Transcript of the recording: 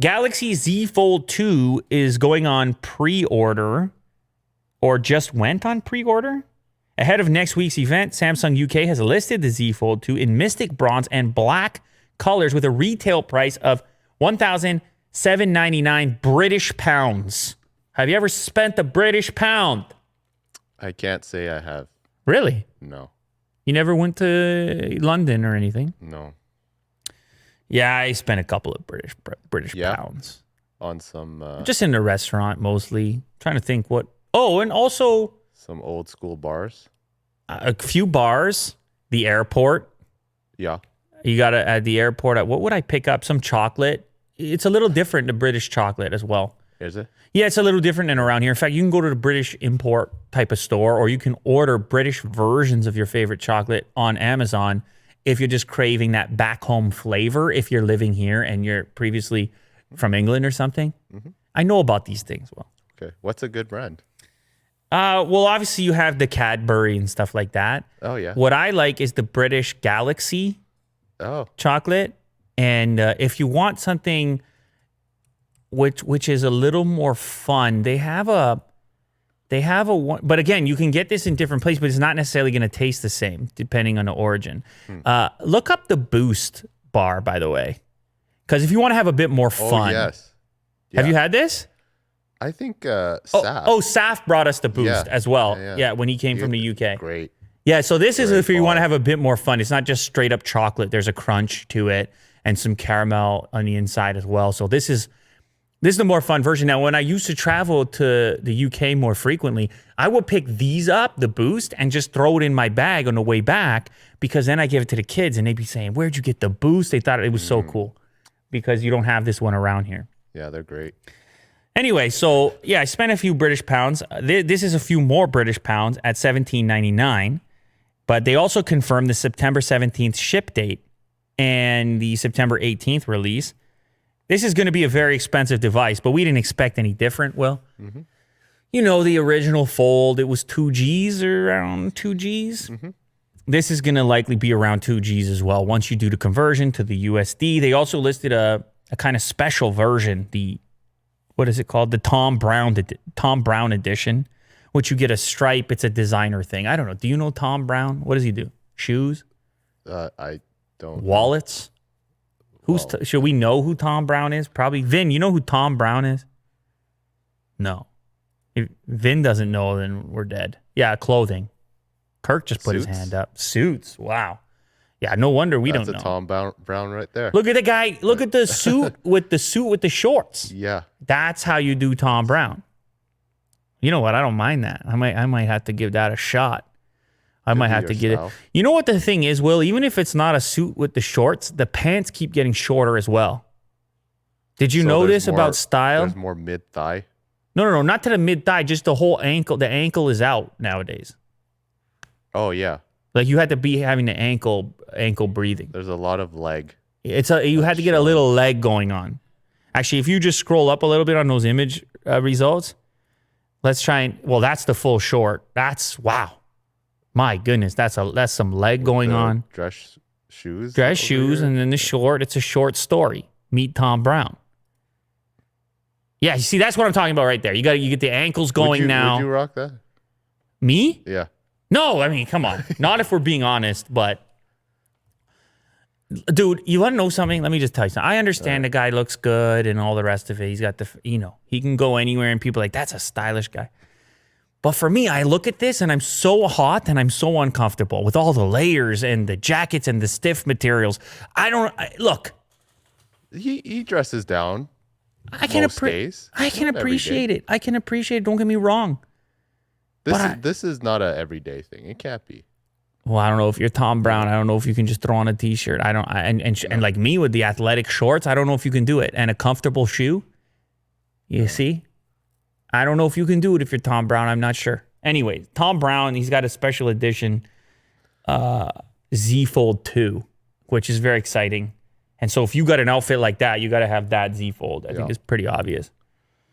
Galaxy Z Fold 2 is going on pre-order or just went on pre-order. Ahead of next week's event, Samsung UK has listed the Z Fold 2 in Mystic Bronze and Black colors with a retail price of £1,799 British pounds. Have you ever spent a British pound? I can't say I have. Really? No. You never went to London or anything? No. Yeah, I spent a couple of British pounds. On some... Just in a restaurant, mostly. Trying to think what... Oh, and also... Some old school bars. A few bars. The airport. Yeah. You got to, at the airport, what would I pick up? Some chocolate. It's a little different than British chocolate as well. Is it? Yeah, it's a little different than around here. In fact, you can go to the British import type of store, or you can order British versions of your favorite chocolate on Amazon if you're just craving that back home flavor, if you're living here and you're previously from England or something. Mm-hmm. I know about these things well. Okay. What's a good brand? Well, obviously you have the Cadbury and stuff like that. Oh, yeah. What I like is the British Galaxy chocolate. And if you want something which is a little more fun, they have a one, but again, you can get this in different places, but it's not necessarily going to taste the same depending on the origin. Look up the Boost bar, by the way, because if you want to have a bit more fun. Oh, yes. Yeah. Have you had this? I think Saf. Saf brought us the Boost as well. Yeah, when he came from the UK. Great. Yeah, so this is if you want to have a bit more fun. It's not just straight up chocolate. There's a crunch to it and some caramel on the inside as well. So this is the more fun version. Now, when I used to travel to the UK more frequently, I would pick these up, the Boost, and just throw it in my bag on the way back, because then I give it to the kids and they'd be saying, "Where'd you get the Boost?" They thought it was so cool because you don't have this one around here. Yeah, they're great. Anyway, so yeah, I spent a few British pounds. This is a few more British pounds at $17.99, but they also confirmed the September 17th ship date and the September 18th release. This is going to be a very expensive device, but we didn't expect any different. Well, you know, the original Fold, it was 2Gs or around 2Gs. This is going to likely be around 2Gs as well once you do the conversion to the USD. They also listed a kind of special version, what is it called? The Tom Brown edition, which you get a stripe. It's a designer thing. I don't know. Do you know Tom Brown? What does he do? Shoes? I don't. Wallets? Should we know who Tom Brown is? Probably. Vin, you know who Tom Brown is? No. If Vin doesn't know, then we're dead. Yeah, clothing. Kirk just put his hand up. Suits. Wow. Yeah, no wonder we don't know. That's a Tom Brown right there. Look at the guy. Look at the suit with the shorts. Yeah. That's how you do Tom Brown. You know what? I don't mind that. I might have to give that a shot. I might have to get it. You know what the thing is, Will? Even if it's not a suit with the shorts, the pants keep getting shorter as well. Did you notice about style? There's more mid-thigh. No, not to the mid-thigh. Just the whole ankle. The ankle is out nowadays. Oh, yeah. Like you had to be having the ankle breathing. There's a lot of leg. You had to get a little leg going on. Actually, if you just scroll up a little bit on those image results, let's try and, well, that's the full short. That's, wow. My goodness, that's some leg going on. Dress shoes. Dress shoes, and then the short. It's a short story. Meet Tom Brown. Yeah, you see, that's what I'm talking about right there. You get the ankles going now. Would you rock that? Me? Yeah. No, I mean, come on. Not if we're being honest, but dude, you want to know something? Let me just tell you something. I understand the guy looks good and all the rest of it. He's got he can go anywhere and people are like, that's a stylish guy. But for me, I look at this and I'm so hot and I'm so uncomfortable with all the layers and the jackets and the stiff materials. Look. He dresses down. I can appreciate it. I can appreciate it. Don't get me wrong. This is not a everyday thing. It can't be. Well, I don't know if you're Tom Brown. I don't know if you can just throw on a t-shirt. And like me with the athletic shorts, I don't know if you can do it. And a comfortable shoe. You see? I don't know if you can do it if you're Tom Brown. I'm not sure. Anyway, Tom Brown, he's got a special edition Z Fold 2, which is very exciting. And so if you got an outfit like that, you got to have that Z Fold. I think it's pretty obvious.